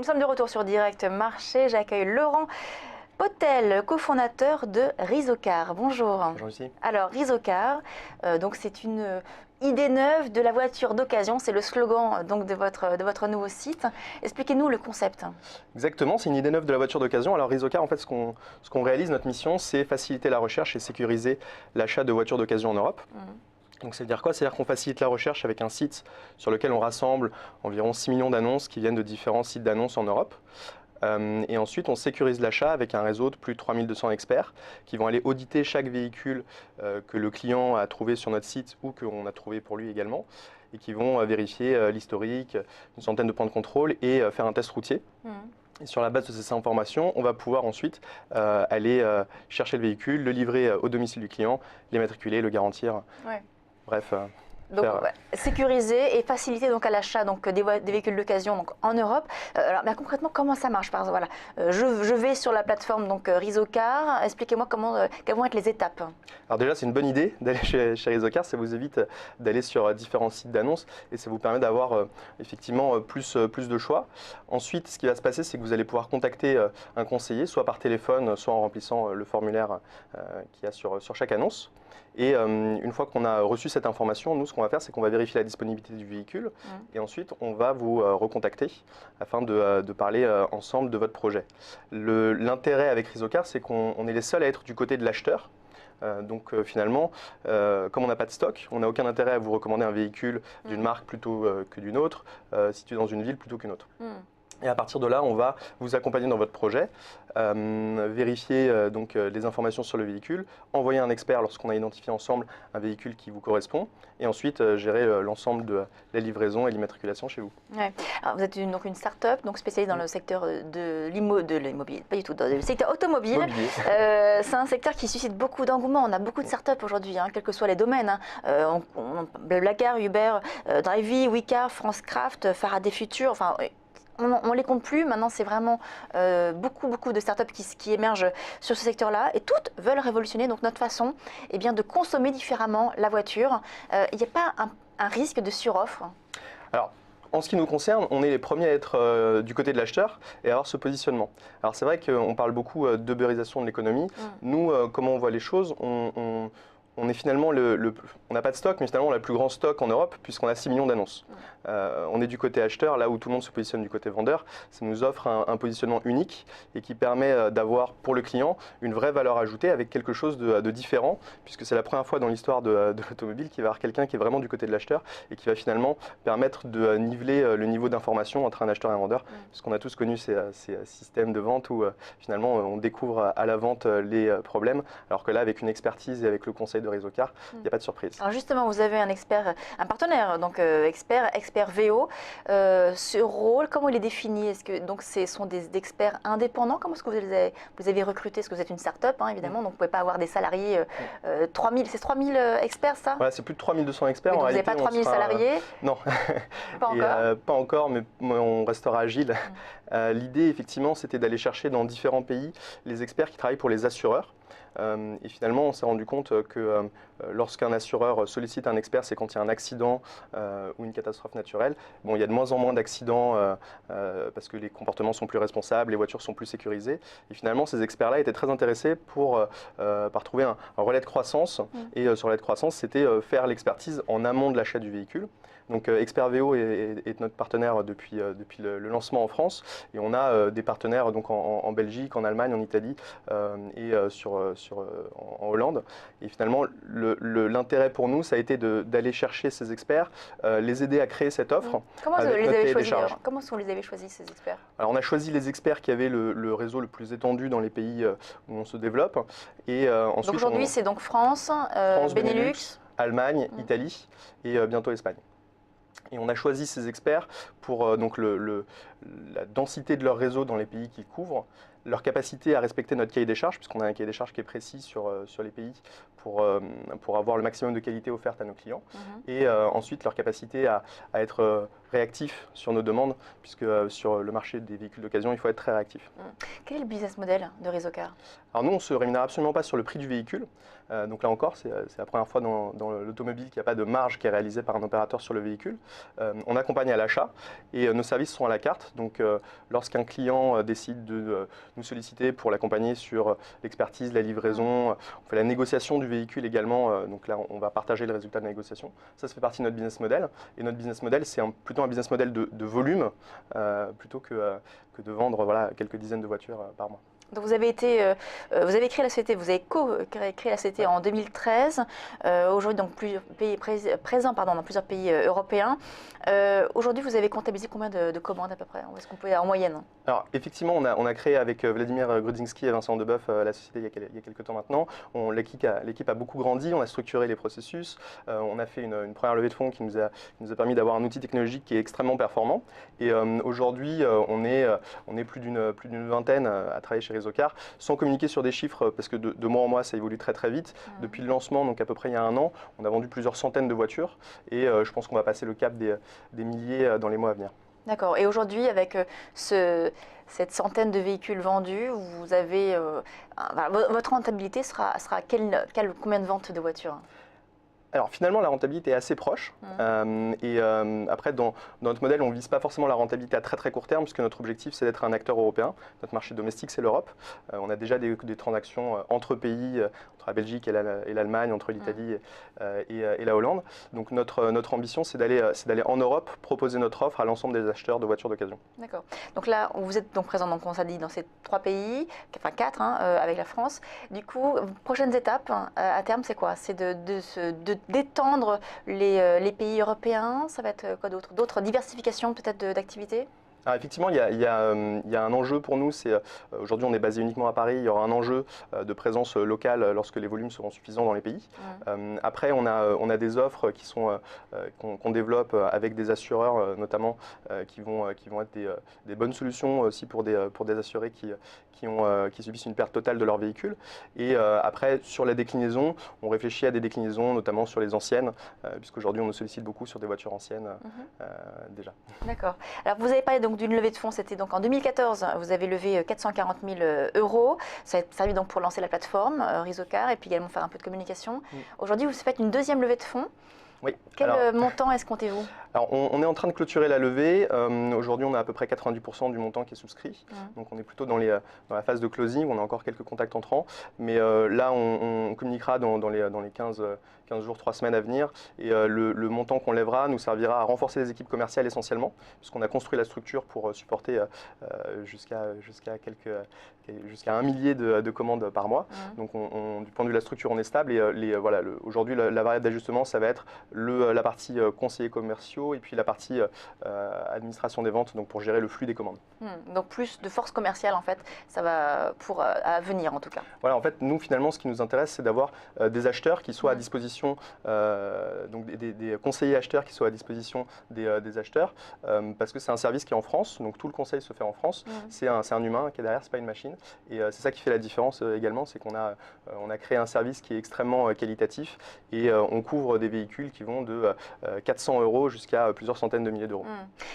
Nous sommes de retour sur Direct Marché. J'accueille Laurent Potel, cofondateur de Rizocar. Bonjour. Bonjour Lucie. Alors Rizocar, donc c'est une idée neuve de la voiture d'occasion. C'est le slogan donc de votre nouveau site. Expliquez-nous le concept. Exactement, c'est une idée neuve de la voiture d'occasion. Alors Rizocar, en fait, ce qu'on réalise, notre mission, c'est faciliter la recherche et sécuriser l'achat de voitures d'occasion en Europe. Donc, ça veut dire quoi? C'est-à-dire qu'on facilite la recherche avec un site sur lequel on rassemble environ 6 millions d'annonces qui viennent de différents sites d'annonces en Europe. Et ensuite, on sécurise l'achat avec un réseau de plus de 3200 experts qui vont aller auditer chaque véhicule que le client a trouvé sur notre site ou qu'on a trouvé pour lui également, et qui vont vérifier l'historique, une centaine de points de contrôle et faire un test routier. Et sur la base de ces informations, on va pouvoir ensuite aller chercher le véhicule, le livrer au domicile du client, l'immatriculer, le garantir. Ouais. Bref. Donc, sécuriser et faciliter donc à l'achat des véhicules d'occasion en Europe. Alors, mais concrètement, comment ça marche? Par exemple, voilà, je vais sur la plateforme donc Rizocar. Expliquez-moi quelles vont être les étapes. Alors déjà, c'est une bonne idée d'aller chez Rizocar. Ça vous évite d'aller sur différents sites d'annonces et ça vous permet d'avoir effectivement plus de choix. Ensuite, ce qui va se passer, c'est que vous allez pouvoir contacter un conseiller, soit par téléphone, soit en remplissant le formulaire qu'il y a sur chaque annonce. Et une fois qu'on a reçu cette information, nous, ce qu'on va faire, c'est qu'on va vérifier la disponibilité du véhicule et ensuite, on va vous recontacter afin de parler ensemble de votre projet. L'intérêt avec Rizocar, c'est qu'on est les seuls à être du côté de l'acheteur. Donc finalement, comme on n'a pas de stock, on n'a aucun intérêt à vous recommander un véhicule d'une marque plutôt que d'une autre, situé dans une ville plutôt qu'une autre. Et à partir de là, on va vous accompagner dans votre projet, vérifier donc, les informations sur le véhicule, envoyer un expert lorsqu'on a identifié ensemble un véhicule qui vous correspond, et ensuite gérer l'ensemble de la livraison et l'immatriculation chez vous. Ouais. Alors, vous êtes donc une start-up spécialisée dans le secteur de l'immobilier, pas du tout, dans le secteur automobile. C'est un secteur qui suscite beaucoup d'engouement. On a beaucoup de start-up aujourd'hui, quels que soient les domaines. Blablacar, Uber, Drivey, Wecar, FranceCraft, Faraday Future, enfin... On ne les compte plus, maintenant c'est vraiment beaucoup de startups qui émergent sur ce secteur-là et toutes veulent révolutionner donc notre façon de consommer différemment la voiture. Il n'y a pas un risque de suroffre? Alors, en ce qui nous concerne, on est les premiers à être du côté de l'acheteur et à avoir ce positionnement. Alors c'est vrai qu'on parle beaucoup d'ubérisation de l'économie. Nous, comment on voit les choses, on est finalement on n'a pas de stock, mais finalement on a le plus grand stock en Europe puisqu'on a 6 millions d'annonces. On est du côté acheteur, là où tout le monde se positionne du côté vendeur. Ça nous offre un positionnement unique et qui permet d'avoir pour le client une vraie valeur ajoutée avec quelque chose de différent, puisque c'est la première fois dans l'histoire de l'automobile qu'il va y avoir quelqu'un qui est vraiment du côté de l'acheteur et qui va finalement permettre de niveler le niveau d'information entre un acheteur et un vendeur, puisqu'on a tous connu ces systèmes de vente où finalement on découvre à la vente les problèmes, alors que là avec une expertise et avec le conseil de Rizocar, il n'y a pas de surprise. Alors justement, vous avez un partenaire, donc expert VO. Ce rôle, comment il est défini? Est-ce que donc ce sont des experts indépendants? Comment est-ce que vous avez recruté? Est-ce que vous êtes une start-up, évidemment, donc vous ne pouvez pas avoir des salariés. 3000, c'est 3000 experts, ça? Voilà, c'est plus de 3200 experts. Oui, vous n'avez pas 3000 salariés? Non, pas encore. Pas encore, mais on restera agile. L'idée, effectivement, c'était d'aller chercher dans différents pays les experts qui travaillent pour les assureurs. Et finalement, on s'est rendu compte que lorsqu'un assureur sollicite un expert, c'est quand il y a un accident ou une catastrophe naturelle. Bon, il y a de moins en moins d'accidents parce que les comportements sont plus responsables, les voitures sont plus sécurisées. Et finalement, ces experts-là étaient très intéressés par trouver un relais de croissance. Et sur le relais de croissance, c'était faire l'expertise en amont de l'achat du véhicule. Donc Expert VO est notre partenaire depuis le lancement en France et on a des partenaires donc en Belgique, en Allemagne, en Italie et en Hollande. Et finalement, l'intérêt pour nous, ça a été d'aller chercher ces experts, les aider à créer cette offre. Comment vous les avez choisis? Comment est-ce qu'on les avait choisis, ces experts? Alors on a choisi les experts qui avaient le réseau le plus étendu dans les pays où on se développe. Et ensuite, donc aujourd'hui, c'est donc France, Benelux, Allemagne, Italie et bientôt Espagne. Et on a choisi ces experts pour donc la densité de leur réseau dans les pays qu'ils couvrent, leur capacité à respecter notre cahier des charges, puisqu'on a un cahier des charges qui est précis sur les pays pour avoir le maximum de qualité offerte à nos clients. Et ensuite, leur capacité à être réactif sur nos demandes, puisque sur le marché des véhicules d'occasion, il faut être très réactif. Quel est le business model de Rizocar? Alors nous, on ne se rémunère absolument pas sur le prix du véhicule. Donc là encore, c'est la première fois dans l'automobile qu'il n'y a pas de marge qui est réalisée par un opérateur sur le véhicule. on accompagne à l'achat et nos services sont à la carte. Donc lorsqu'un client décide de nous solliciter pour l'accompagner sur l'expertise, la livraison, on fait la négociation du véhicule également. Donc là, on va partager le résultat de la négociation. Ça fait partie de notre business model. Et notre business model, c'est plutôt un business model de volume plutôt que de vendre voilà, quelques dizaines de voitures par mois. Donc vous avez créé la société, vous avez co-créé la société en 2013. Aujourd'hui, donc plusieurs pays présents dans plusieurs pays européens. Aujourd'hui, vous avez comptabilisé combien de commandes à peu près? Est-ce qu'on peut en moyenne? Alors effectivement, on a créé avec Vladimir Grudzinski et Vincent Deboeuf la société il y a quelques temps maintenant. L'équipe a beaucoup grandi, on a structuré les processus, on a fait une première levée de fonds qui nous a permis d'avoir un outil technologique qui est extrêmement performant. Et aujourd'hui, on est plus d'une vingtaine à travailler chez Rizocar, sans communiquer sur des chiffres parce que de mois en mois ça évolue très très vite. Depuis le lancement, donc à peu près il y a un an, on a vendu plusieurs centaines de voitures et je pense qu'on va passer le cap des milliers dans les mois à venir. D'accord. Et aujourd'hui, avec cette centaine de véhicules vendus, vous avez votre rentabilité sera combien de ventes de voitures? Alors finalement, la rentabilité est assez proche. Après, dans notre modèle, on ne vise pas forcément la rentabilité à très très court terme, puisque notre objectif, c'est d'être un acteur européen. Notre marché domestique, c'est l'Europe. On a déjà des transactions entre pays, entre la Belgique et l'Allemagne, entre l'Italie et la Hollande. Donc notre ambition, c'est d'aller en Europe, proposer notre offre à l'ensemble des acheteurs de voitures d'occasion. D'accord. Donc là, vous êtes donc présent, donc on s'est dit, dans ces 3 pays, enfin 4, avec la France. Du coup, prochaines étapes à terme, c'est quoi? C'est d'étendre les pays européens. Ça va être quoi d'autre? D'autres diversifications peut-être d'activités? Alors effectivement, il y a un enjeu pour nous. Aujourd'hui, on est basé uniquement à Paris. Il y aura un enjeu de présence locale lorsque les volumes seront suffisants dans les pays. Après, on a des offres qu'on développe avec des assureurs, notamment, qui vont être des bonnes solutions aussi pour des assurés qui subissent une perte totale de leur véhicule. Et après, sur la déclinaison, on réfléchit à des déclinaisons, notamment sur les anciennes, puisqu'aujourd'hui, on nous sollicite beaucoup sur des voitures anciennes déjà. D'accord. Alors, vous avez parlé donc d'une levée de fonds, c'était donc en 2014, vous avez levé 440 000 €. Ça a servi donc pour lancer la plateforme Rizocar et puis également faire un peu de communication. Aujourd'hui, vous faites une deuxième levée de fonds. Oui. Quel montant escomptez-vous? Alors, on est en train de clôturer la levée. Aujourd'hui, on a à peu près 90% du montant qui est souscrit. Donc, on est plutôt dans la phase de closing. On a encore quelques contacts entrants. Mais là, on communiquera dans les 15 jours, 3 semaines à venir. Et le montant qu'on lèvera nous servira à renforcer les équipes commerciales essentiellement, puisqu'on a construit la structure pour supporter jusqu'à 1 millier de commandes par mois. Donc, du point de vue de la structure, on est stable. Et aujourd'hui, la variable d'ajustement, ça va être la partie conseillers commerciaux et puis la partie administration des ventes, donc pour gérer le flux des commandes. Donc plus de force commerciale en fait, ça va à venir en tout cas. Voilà, en fait, nous finalement, ce qui nous intéresse, c'est d'avoir des acheteurs qui soient à disposition, donc des conseillers acheteurs qui soient à disposition des acheteurs, parce que c'est un service qui est en France, donc tout le conseil se fait en France. C'est un humain qui est derrière, c'est pas une machine. Et c'est ça qui fait la différence également, c'est qu'on a créé un service qui est extrêmement qualitatif et on couvre des véhicules qui vont de 400 € jusqu'à plusieurs centaines de milliers d'euros.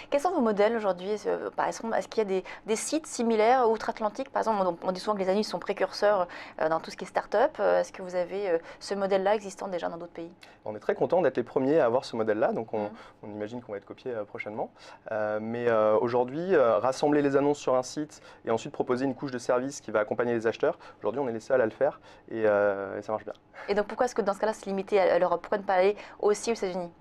Quels sont vos modèles aujourd'hui? Est-ce qu'il y a des sites similaires outre-Atlantique? Par exemple, on dit souvent que les Anus sont précurseurs dans tout ce qui est start-up. Est-ce que vous avez ce modèle-là existant déjà dans d'autres pays? On est très content d'être les premiers à avoir ce modèle-là, donc on imagine qu'on va être copié prochainement. Mais aujourd'hui, rassembler les annonces sur un site et ensuite proposer une couche de service qui va accompagner les acheteurs, aujourd'hui on est les seuls à le faire et ça marche bien. Et donc pourquoi est-ce que dans ce cas-là c'est limité à l'Europe? Pourquoi ne pas aller aussi aux États-Unis?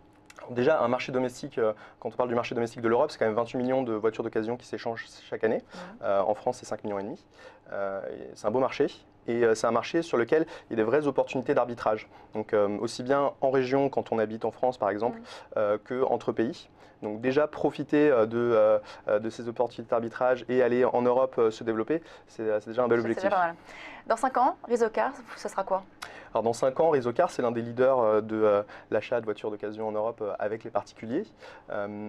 Déjà, un marché domestique, quand on parle du marché domestique de l'Europe, c'est quand même 28 millions de voitures d'occasion qui s'échangent chaque année. En France, c'est 5,5 millions. C'est un beau marché. Et c'est un marché sur lequel il y a des vraies opportunités d'arbitrage. Donc aussi bien en région, quand on habite en France par exemple, qu'entre pays. Donc déjà profiter de ces opportunités d'arbitrage et aller en Europe se développer, c'est déjà un bel objectif. C'est pas mal. Dans 5 ans, Rizocar, ce sera quoi? Alors dans 5 ans, Rizocar, c'est l'un des leaders de l'achat de voitures d'occasion en Europe avec les particuliers.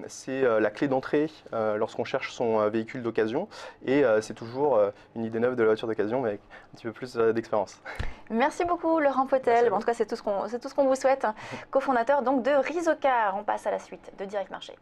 C'est la clé d'entrée lorsqu'on cherche son véhicule d'occasion et c'est toujours une idée neuve de la voiture d'occasion mais avec un petit peu plus d'expérience. Merci beaucoup Laurent Potel. En tout cas, c'est tout ce qu'on vous souhaite. Cofondateur donc de Rizocar. On passe à la suite de Direct Marché.